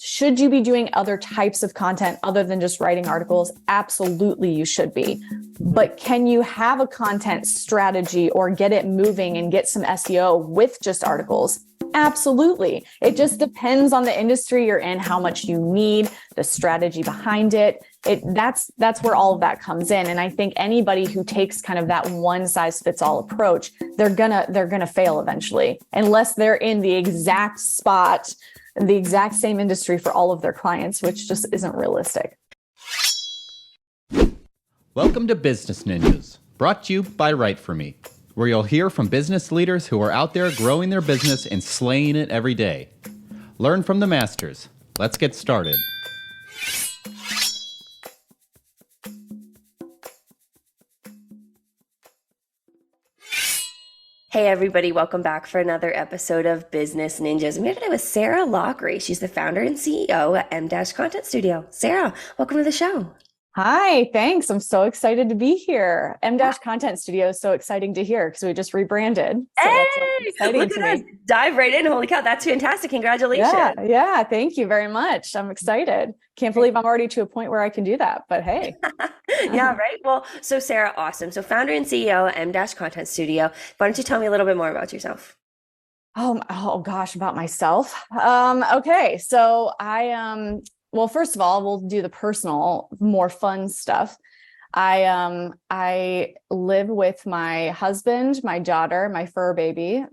Should you be doing other types of content other than just writing articles? Absolutely, you should be. But can you have a content strategy or get it moving and get some SEO with just articles? Absolutely. It just depends on the industry you're in, how much you need, the strategy behind it. That's where all of that comes in. And I think anybody who takes kind of that one size fits all approach, they're gonna fail eventually, unless they're in the exact spot, the exact same industry for all of their clients, which just isn't realistic. Welcome to Business Ninjas, brought to you by WriteForMe, where you'll hear from business leaders who are out there growing their business and slaying it every day. Learn from the masters. Let's get started. Hey everybody, welcome back for another episode of Business Ninjas. I'm here today with Sarah Lockery. She's the founder and CEO at M-Content Studio. Sarah, welcome to the show. Hi, thanks. I'm so excited to be here. M-Content Studio is so exciting to hear because we just rebranded. So hey, that's exciting look to at us. me. Dive right in. Holy cow, that's fantastic. Congratulations. Yeah, thank you very much. I'm excited. Can't believe I'm already to a point where I can do that, but hey. Yeah, right. Well, so Sarah, awesome. So founder and CEO at M-Content Studio. Why don't you tell me a little bit more about yourself? Oh gosh, about myself. Okay, so well, first of all, we'll do the personal, more fun stuff. I live with my husband, my daughter, my fur baby,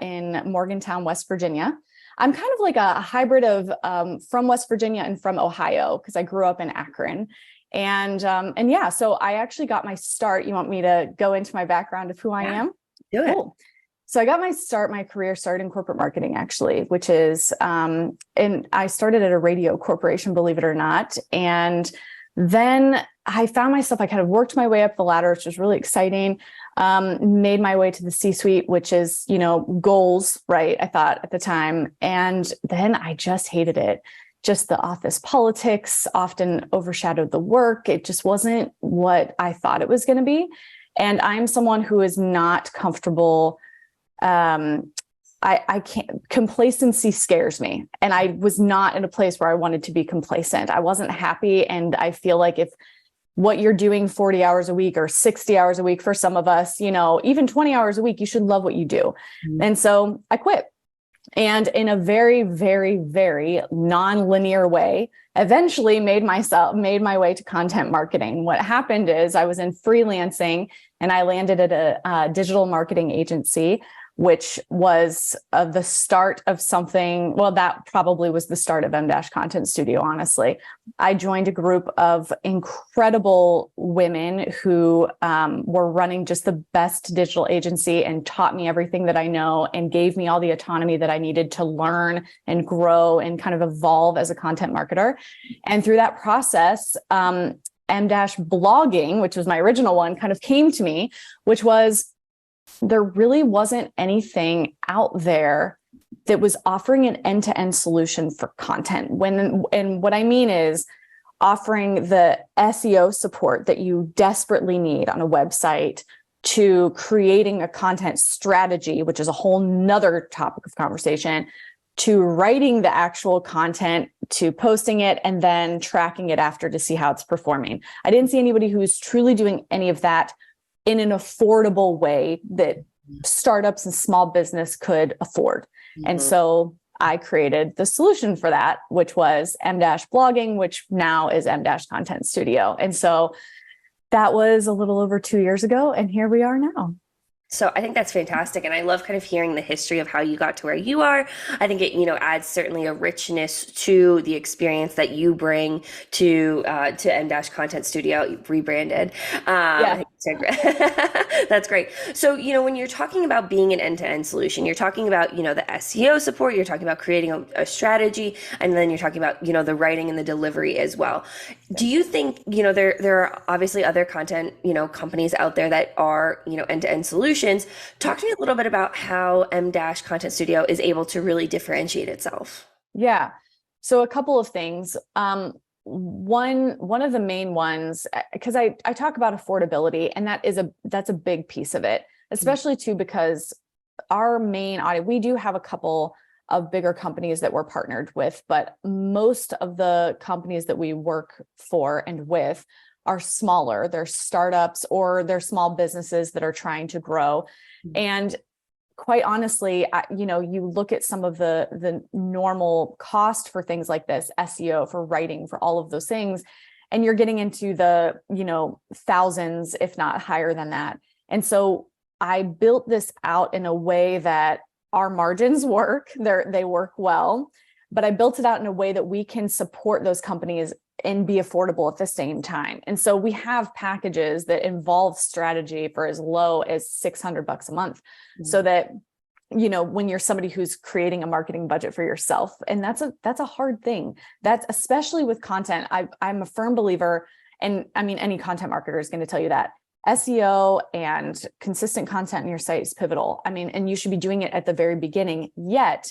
in Morgantown, West Virginia. I'm kind of like a hybrid of from West Virginia and from Ohio because I grew up in Akron. And yeah, so I actually got my start. You want me to go into my background of who I am? Do it. Cool. So I got my career started in corporate marketing, actually, which is, and I started at a radio corporation, believe it or not. And then I found myself, I kind of worked my way up the ladder, which was really exciting. Made my way to the C-suite, which is, goals, right? I thought at the time. And then I just hated it. Just the office politics often overshadowed the work. It just wasn't what I thought it was going to be. And I'm someone who is not comfortable. I can't, complacency scares me. And I was not in a place where I wanted to be complacent. I wasn't happy. And I feel like if what you're doing 40 hours a week or 60 hours a week for some of us, even 20 hours a week, you should love what you do. Mm-hmm. And so I quit. And in a very, very, very non-linear way, eventually made my way to content marketing. What happened is I was in freelancing and I landed at a digital marketing agency, which was the start of something. Well, that probably was the start of M-Content Studio, honestly. I joined a group of incredible women who were running just the best digital agency and taught me everything that I know and gave me all the autonomy that I needed to learn and grow and kind of evolve as a content marketer. And through that process, M-blogging, which was my original one, kind of came to me, which was there really wasn't anything out there that was offering an end-to-end solution for content. And what I mean is offering the SEO support that you desperately need on a website, to creating a content strategy, which is a whole nother topic of conversation, to writing the actual content, to posting it, and then tracking it after to see how it's performing. I didn't see anybody who's truly doing any of that in an affordable way that startups and small business could afford. Mm-hmm. And so I created the solution for that, which was M-blogging, which now is M-Content Studio. And so that was a little over 2 years ago, and here we are now. So I think that's fantastic. And I love kind of hearing the history of how you got to where you are. I think it, adds certainly a richness to the experience that you bring to M-Content Studio, rebranded. Yeah. That's great. So, when you're talking about being an end-to-end solution, you're talking about, the SEO support, you're talking about creating a strategy, and then you're talking about, the writing and the delivery as well. Do you think, there are obviously other content, companies out there that are, end-to-end solutions. Talk to me a little bit about how M-Content Studio is able to really differentiate itself. Yeah. So a couple of things. One of the main ones, because I talk about affordability, and that's a big piece of it, especially too, because our main audience, we do have a couple of bigger companies that we're partnered with, but most of the companies that we work for and with are smaller. They're startups or they're small businesses that are trying to grow. And quite honestly, you look at some of the normal cost for things like this, SEO, for writing, for all of those things, and you're getting into the, thousands, if not higher than that. And so I built this out in a way that our margins work, they work well, but I built it out in a way that we can support those companies and be affordable at the same time. And so we have packages that involve strategy for as low as $600 a month, so that, when you're somebody who's creating a marketing budget for yourself, and that's a hard thing. That's especially with content. I'm a firm believer, and I mean, any content marketer is going to tell you that SEO and consistent content on your site is pivotal. I mean, and you should be doing it at the very beginning, yet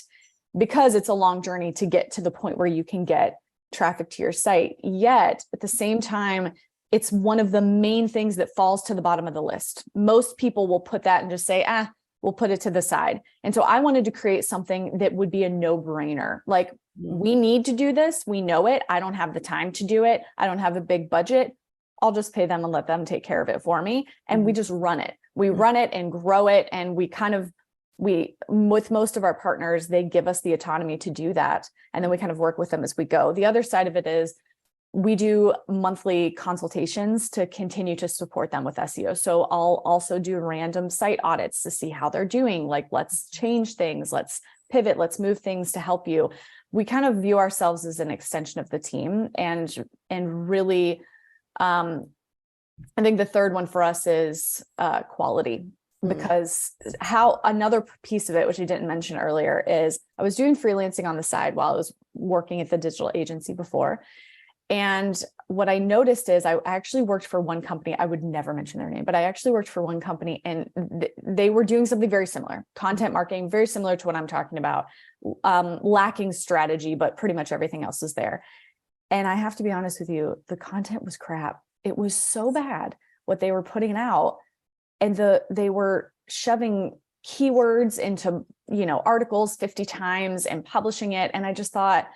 because it's a long journey to get to the point where you can get traffic to your site. Yet at the same time, it's one of the main things that falls to the bottom of the list. Most people will put that and just say, we'll put it to the side. And so I wanted to create something that would be a no-brainer. Like, we need to do this. We know it. I don't have the time to do it. I don't have a big budget. I'll just pay them and let them take care of it for me. And we just run it. We run it and grow it. And with most of our partners, they give us the autonomy to do that. And then we kind of work with them as we go. The other side of it is we do monthly consultations to continue to support them with SEO. So I'll also do random site audits to see how they're doing. Like, let's change things, let's pivot, let's move things to help you. We kind of view ourselves as an extension of the team, and really, I think the third one for us is quality, because another piece of it, which I didn't mention earlier, is I was doing freelancing on the side while I was working at the digital agency before. And what I noticed is I actually worked for one company. I would never mention their name, but I actually worked for one company, and they were doing something very similar, content marketing, very similar to what I'm talking about, lacking strategy, but pretty much everything else is there. And I have to be honest with you, the content was crap. It was so bad what they were putting out, and they were shoving keywords into, articles 50 times and publishing it. And I just thought,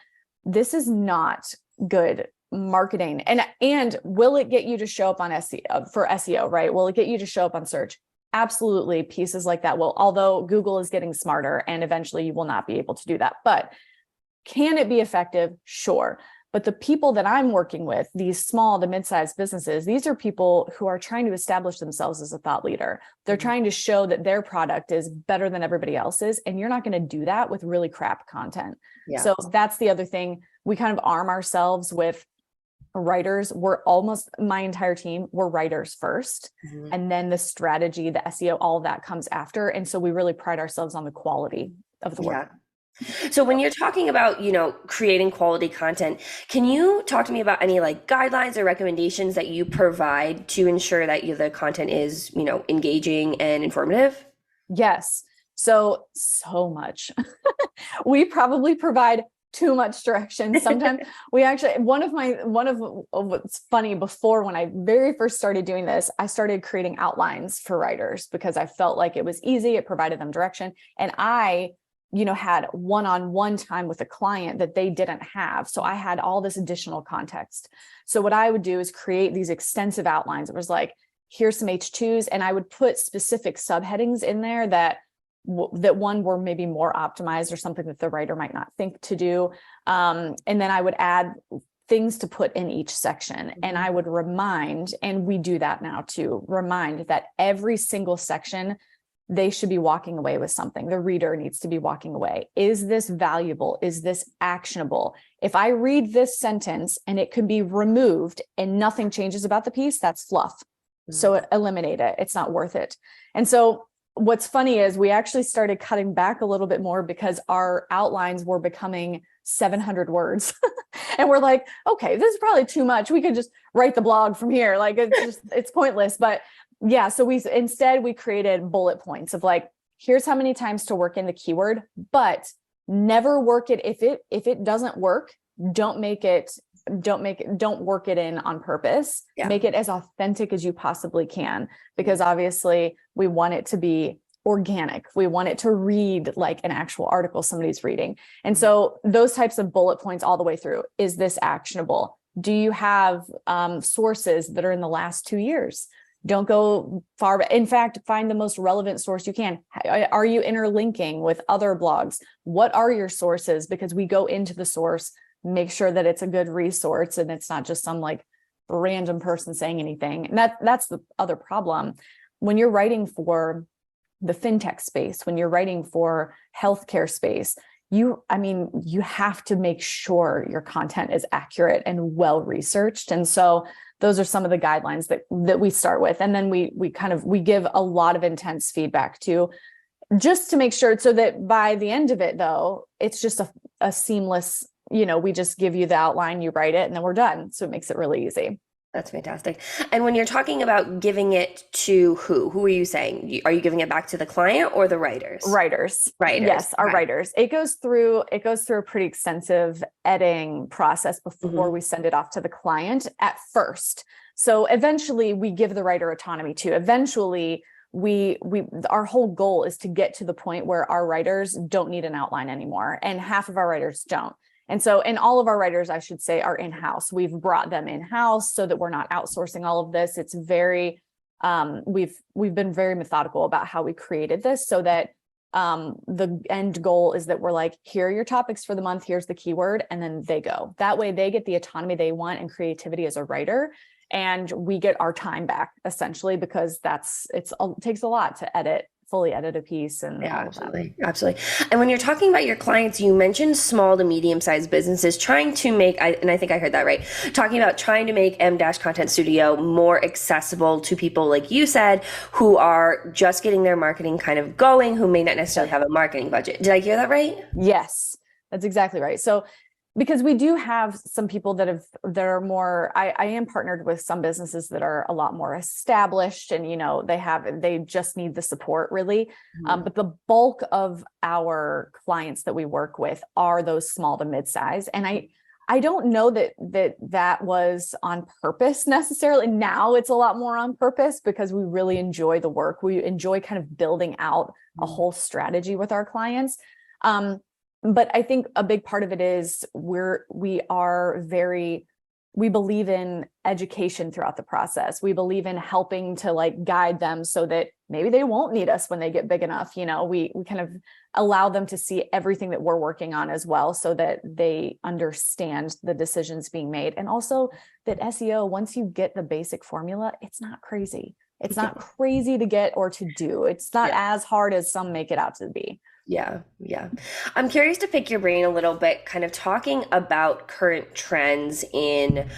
this is not good marketing. And will it get you to show up on SEO for SEO, right? Will it get you to show up on search? Absolutely. Pieces like that will, although Google is getting smarter and eventually you will not be able to do that. But can it be effective? Sure. But the people that I'm working with, these small to mid-sized businesses, these are people who are trying to establish themselves as a thought leader. They're trying to show that their product is better than everybody else's. And you're not going to do that with really crap content. Yeah. So that's the other thing. We kind of arm ourselves with writers. My entire team, we're writers first. And then the strategy, the SEO, all of that comes after. And so we really pride ourselves on the quality of the work. So when you're talking about, creating quality content, can you talk to me about any guidelines or recommendations that you provide to ensure that the content is, engaging and informative? Yes. So much. We probably provide too much direction. Sometimes we actually, what's funny, before, when I very first started doing this, I started creating outlines for writers because I felt like it was easy. It provided them direction. And I had one-on-one time with a client that they didn't have. So I had all this additional context. So what I would do is create these extensive outlines. It was like, here's some H2s. And I would put specific subheadings in there that one were maybe more optimized or something that the writer might not think to do. And then I would add things to put in each section. And I would remind, and we do that now too, remind that every single section, they should be walking away with something. The reader needs to be walking away. Is this valuable? Is this actionable? If I read this sentence and it could be removed and nothing changes about the piece, that's fluff. So eliminate it. It's not worth it. And so what's funny is we actually started cutting back a little bit more because our outlines were becoming 700 words. And we're like, okay, this is probably too much. We could just write the blog from here. It's pointless. But yeah, so we created bullet points of here's how many times to work in the keyword, but never work it. If it doesn't work, don't work it in on purpose. Yeah. Make it as authentic as you possibly can, because obviously we want it to be organic. We want it to read like an actual article somebody's reading. And so those types of bullet points all the way through. Is this actionable? Do you have sources that are in the last 2 years? Don't go far. In fact, find the most relevant source you can. Are you interlinking with other blogs? What are your sources? Because we go into the source, make sure that it's a good resource and it's not just some like random person saying anything. And that's the other problem. When you're writing for the fintech space, when you're writing for healthcare space, you have to make sure your content is accurate and well researched. And so those are some of the guidelines that we start with. And then we give a lot of intense feedback too, just to make sure so that by the end of it though, it's just a seamless, we just give you the outline, you write it, and then we're done. So it makes it really easy. That's fantastic. And when you're talking about giving it to who are you saying? Are you giving it back to the client or the writers? Writers. Yes, our writers. It goes through a pretty extensive editing process before we send it off to the client at first. So eventually we give the writer autonomy too. Eventually our whole goal is to get to the point where our writers don't need an outline anymore, and half of our writers don't. And all of our writers, I should say, are in-house. We've brought them in-house so that we're not outsourcing all of this. It's very, we've been very methodical about how we created this so that the end goal is that we're like, here are your topics for the month, here's the keyword, and then they go. That way they get the autonomy they want and creativity as a writer. And we get our time back essentially, because it takes a lot to fully edit a piece. And absolutely. And when you're talking about your clients, you mentioned small to medium-sized businesses trying to make, and I think I heard that right, talking about trying to make M-Content Studio more accessible to people, like you said, who are just getting their marketing kind of going, who may not necessarily have a marketing budget. Did I hear that right? Yes, that's exactly right. So because we do have some people that are more, I am partnered with some businesses that are a lot more established and, they just need the support really. But the bulk of our clients that we work with are those small to mid-size. And I don't know that was on purpose necessarily. Now it's a lot more on purpose because we really enjoy the work. We enjoy kind of building out a whole strategy with our clients. But I think a big part of it is we believe in education throughout the process. We believe in helping to like guide them so that maybe they won't need us when they get big enough. We kind of allow them to see everything that we're working on as well, so that they understand the decisions being made. And also that SEO, once you get the basic formula, it's not crazy. It's not crazy to get or to do. It's not as hard as some make it out to be. Yeah. I'm curious to pick your brain a little bit, kind of talking about current trends in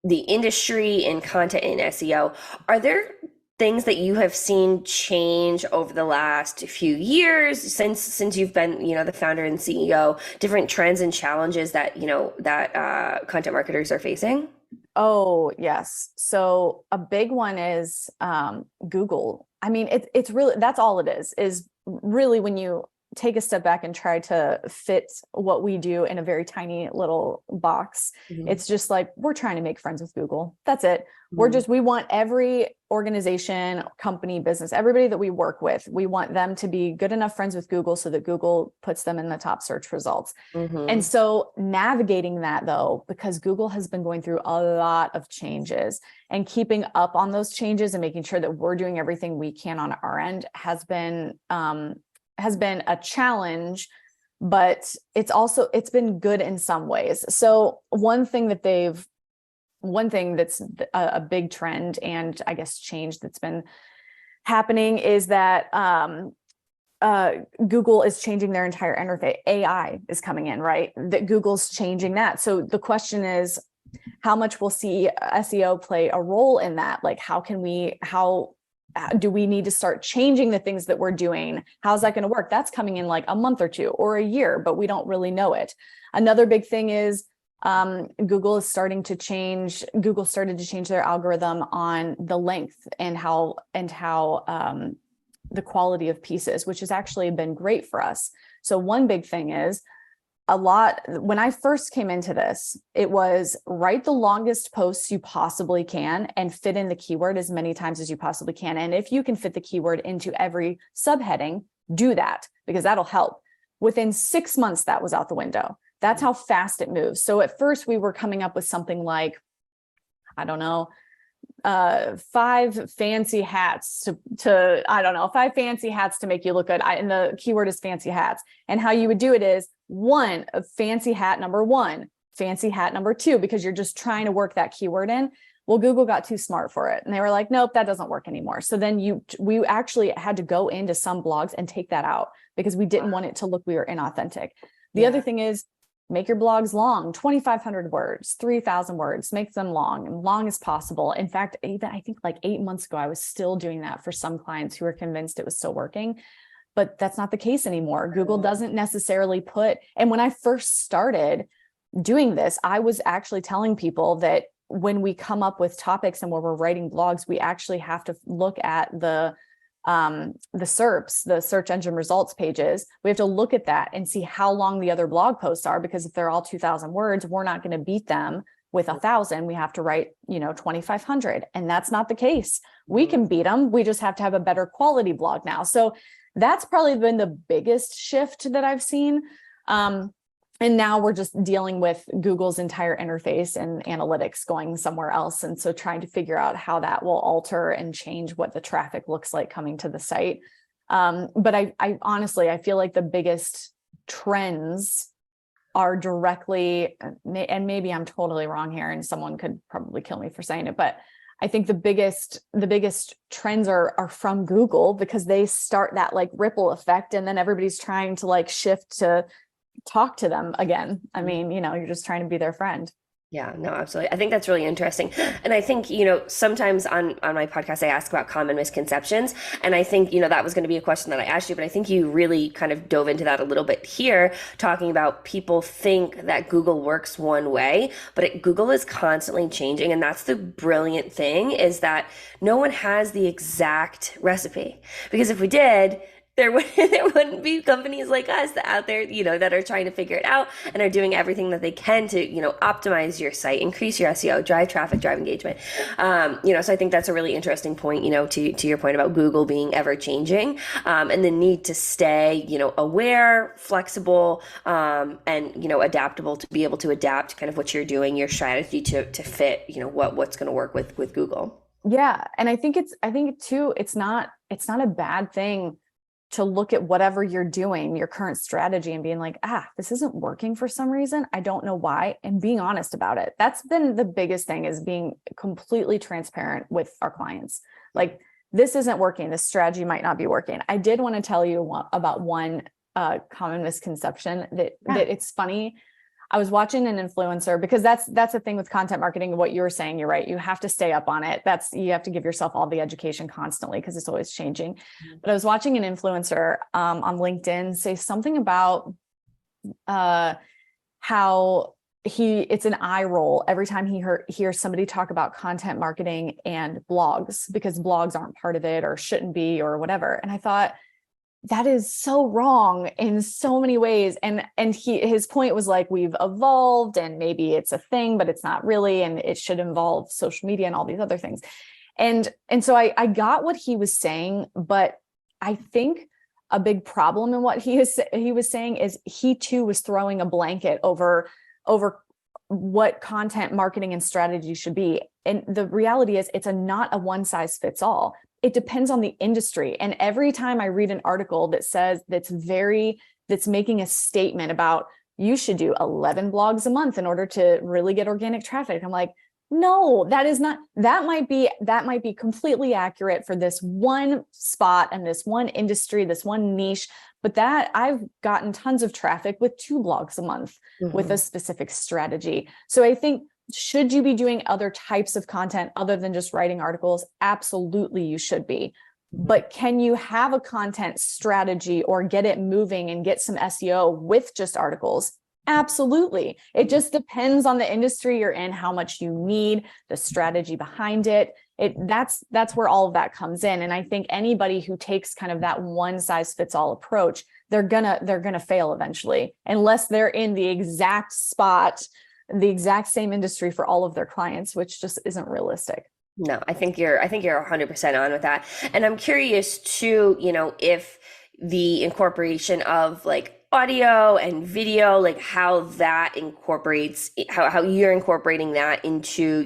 the industry, in content, in SEO. Are there things that you have seen change over the last few years since you've been, the founder and CEO, different trends and challenges that, that content marketers are facing? Oh, yes. So a big one is Google. I mean, it's really, that's all it is really when you take a step back and try to fit what we do in a very tiny little box. It's just like, we're trying to make friends with Google. That's it. We want every organization, company, business, everybody that we work with, we want them to be good enough friends with Google so that Google puts them in the top search results. And so navigating that though, because Google has been going through a lot of changes, and keeping up on those changes and making sure that we're doing everything we can on our end has been a challenge, but it's been good in some ways. So one thing that's a big trend and I guess change that's been happening is that Google is changing their entire interface. AI is coming in, right? That Google's changing that. So the question is, how much will SEO play a role in that? Like, how do we need to start changing the things that we're doing? How's that going to work? That's coming in like a month or two or a year, but we don't really know it. Another big thing is Google started to change their algorithm on the length and how the quality of pieces, which has actually been great for us. So one big thing is when I first came into this, it was write the longest posts you possibly can and fit in the keyword as many times as you possibly can. And if you can fit the keyword into every subheading, do that, because that'll help. Within 6 months, that was out the window. That's how fast it moves. So at first we were coming up with something like, I don't know, 5 fancy hats to I don't know, 5 fancy hats to make you look good. And the keyword is fancy hats. And how you would do it is a fancy hat number 1, fancy hat number 2, because you're just trying to work that keyword in. Well, Google got too smart for it. And they were like, nope, that doesn't work anymore. So then we actually had to go into some blogs and take that out because we didn't want it to look we were inauthentic. The other thing is, make your blogs long, 2,500 words, 3,000 words, make them long as possible. In fact, even I think like 8 months ago, I was still doing that for some clients who were convinced it was still working, but that's not the case anymore. Google doesn't necessarily and when I first started doing this, I was actually telling people that when we come up with topics and where we're writing blogs, we actually have to look at the SERPs, the search engine results pages. We have to look at that and see how long the other blog posts are, because if they're all 2,000 words, we're not going to beat them with 1,000. We have to write, 2,500. And that's not the case. We can beat them. We just have to have a better quality blog now. So that's probably been the biggest shift that I've seen. And now we're just dealing with Google's entire interface and analytics going somewhere else. And so trying to figure out how that will alter and change what the traffic looks like coming to the site. But I honestly, I feel like the biggest trends are directly, and maybe I'm totally wrong here and someone could probably kill me for saying it, but I think the biggest trends are from Google, because they start that like ripple effect, and then everybody's trying to like shift to talk to them again. I mean, you're just trying to be their friend. Yeah, no, absolutely. I think that's really interesting. And I think, sometimes on my podcast, I ask about common misconceptions. And I think, that was going to be a question that I asked you, but I think you really kind of dove into that a little bit here, talking about people think that Google works one way, but Google is constantly changing. And that's the brilliant thing, is that no one has the exact recipe. Because if we did, there wouldn't be companies like us out there, that are trying to figure it out and are doing everything that they can to, optimize your site, increase your SEO, drive traffic, drive engagement. So I think that's a really interesting point, to your point about Google being ever changing, and the need to stay, aware, flexible, and, adaptable, to be able to adapt kind of what you're doing, your strategy to fit, what's going to work with Google. Yeah. And I think too, it's not a bad thing to look at whatever you're doing, your current strategy, and being like, this isn't working for some reason. I don't know why. And being honest about it. That's been the biggest thing, is being completely transparent with our clients. Like, this isn't working. This strategy might not be working. I did want to tell you about one common misconception that it's funny. I was watching an influencer, because that's the thing with content marketing. What you were saying, you're right. You have to stay up on it. You have to give yourself all the education constantly, because it's always changing. Mm-hmm. But I was watching an influencer on LinkedIn say something about how it's an eye roll every time he hears somebody talk about content marketing and blogs, because blogs aren't part of it or shouldn't be or whatever. And I thought, that is so wrong in so many ways. And his point was like, we've evolved and maybe it's a thing, but it's not really, and it should involve social media and all these other things. And so I got what he was saying, but I think a big problem in what he was saying is he too was throwing a blanket over what content marketing and strategy should be. And the reality is, it's not a one size fits all. It depends on the industry. And every time I read an article that says that's making a statement about you should do 11 blogs a month in order to really get organic traffic, I'm like, no, that is not. That might be completely accurate for this one spot and this one industry, this one niche. But that I've gotten tons of traffic with 2 blogs a month with a specific strategy. So I think, should you be doing other types of content other than just writing articles? Absolutely, you should be. But can you have a content strategy or get it moving and get some SEO with just articles? Absolutely. It just depends on the industry you're in, how much you need, the strategy behind it. That's where all of that comes in. And I think anybody who takes kind of that one size fits all approach, they're gonna fail eventually, unless they're in the exact spot, the exact same industry for all of their clients, which just isn't realistic. No, I think you're 100% on with that. And I'm curious too, if the incorporation of like audio and video, like how that incorporates, how you're incorporating that into,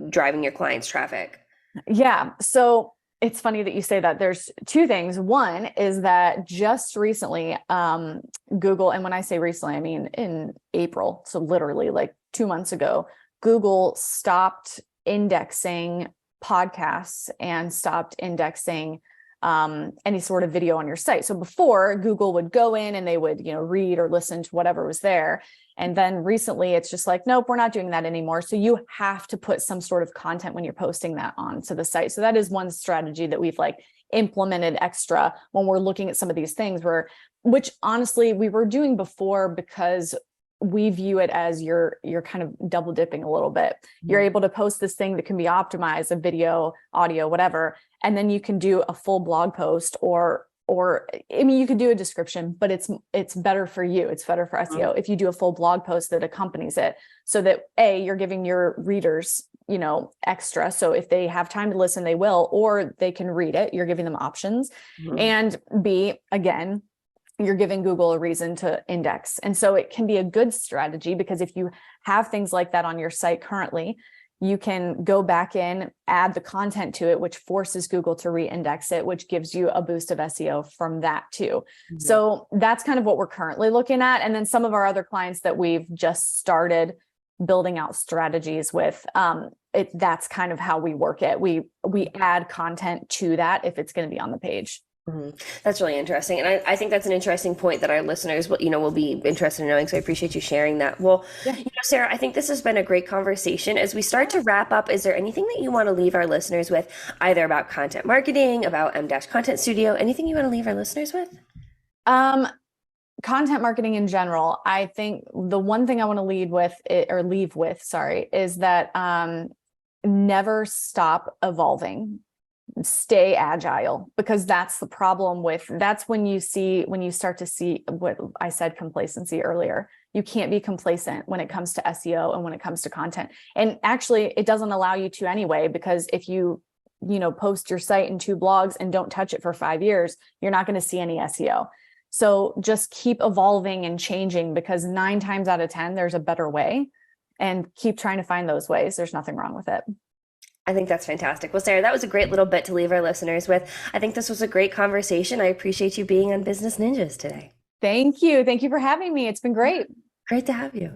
driving your clients' traffic. Yeah. So it's funny that you say that. There's two things. One is that just recently, Google, and when I say recently, I mean in April, so literally like 2 months ago, Google stopped indexing podcasts and stopped indexing any sort of video on your site. So before, Google would go in and they would, read or listen to whatever was there. And then recently it's just like, nope, we're not doing that anymore. So you have to put some sort of content when you're posting that onto the site. So that is one strategy that we've like implemented extra when we're looking at some of these things, which honestly we were doing before, because we view it as you're kind of double dipping a little bit. You're able to post this thing that can be optimized, a video, audio, whatever, and then you can do a full blog post or I mean, you could do a description, but it's better for you. It's better for SEO if you do a full blog post that accompanies it, so that you're giving your readers, extra. So if they have time to listen, they will, or they can read it. You're giving them options. And B, again, you're giving Google a reason to index. And so it can be a good strategy, because if you have things like that on your site currently, you can go back in, add the content to it, which forces Google to re-index it, which gives you a boost of SEO from that too. So that's kind of what we're currently looking at. And then some of our other clients that we've just started building out strategies with, that's kind of how we work it. We add content to that if it's going to be on the page. That's really interesting. And I think that's an interesting point that our listeners will be interested in knowing. So I appreciate you sharing that. Well, Sarah, I think this has been a great conversation. As we start to wrap up, is there anything that you want to leave our listeners with, either about content marketing, about M-Content Studio, anything you want to leave our listeners with? Content marketing in general, I think the one thing I want to leave with, is that never stop evolving. Stay agile, because that's the problem that's when you start to see what I said, complacency earlier. You can't be complacent when it comes to SEO and when it comes to content. And actually it doesn't allow you to anyway, because if you post your site in 2 blogs and don't touch it for 5 years, you're not going to see any SEO. So just keep evolving and changing, because 9 times out of 10, there's a better way, and keep trying to find those ways. There's nothing wrong with it. I think that's fantastic. Well, Sarah, that was a great little bit to leave our listeners with. I think this was a great conversation. I appreciate you being on Business Ninjas today. Thank you. Thank you for having me. It's been great. Great to have you.